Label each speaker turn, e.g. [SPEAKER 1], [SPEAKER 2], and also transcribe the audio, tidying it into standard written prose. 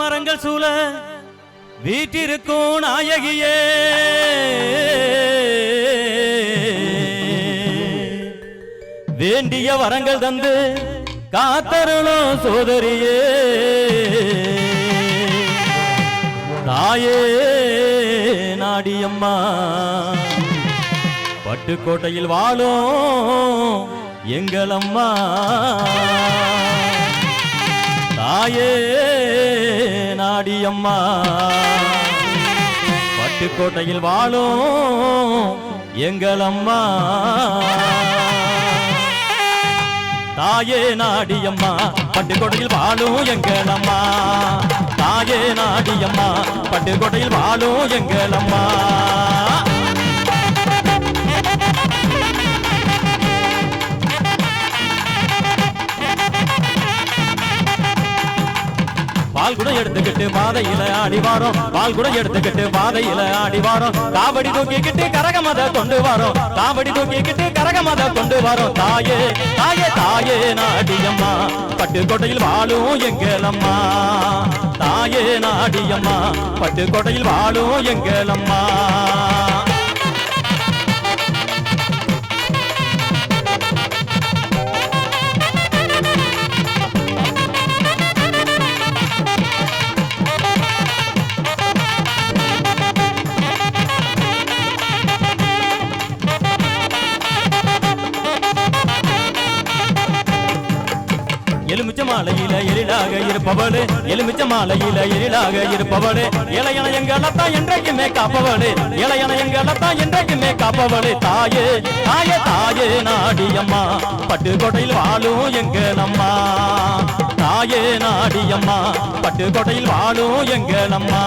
[SPEAKER 1] மரங்கள் சூழ வீட்டிருக்கும் நாயகியே வேண்டிய வரங்கள் தந்து காத்தருளும் சோதரியே தாயே நாடியம்மா பட்டுக்கோட்டையில் வாழும் எங்களம்மா தாயே நாடியம்மா பட்டுக்கோட்டையில் வாழும் எங்களம்மா தாயே நாடியம்மா பட்டுக்கோட்டையில் வாழும் எங்களம்மா தாயே நாடியம்மா பட்டுக்கோட்டையில் வாழும் எங்களம்மா பால் கூட எடுத்துக்கிட்டு பாதையில ஆடிவாரோம் பால் கூட எடுத்துக்கிட்டு பாதையில ஆடிவாரோம் காவடி தூக்கிக்கிட்டு கரகமத கொண்டு வரோம் காவடி தூக்கிக்கிட்டு கரகமத கொண்டு வரோம் தாயே தாயே தாயே நாடியம்மா பட்டுக்கோட்டையில் வாழும் எங்களம்மா தாயே நாடியம்மா பட்டுக்கோட்டையில் வாழும் எங்களம்மா எலுமிச்ச மாலையில எழிலாக இருப்பவளே எலுமிச்ச மாலையில எழிலாக இருப்பவளே இளையன எங்களத்தா என்றைக்குமே காப்பவளே இளையன எங்களத்தா என்றைக்குமே காப்பவளே தாயே தாயே தாயே நாடியம்மா பட்டுக்கோட்டையில் வாழும் எங்களம்மா தாயே நாடியம்மா பட்டுக்கோட்டையில் வாழும் எங்களம்மா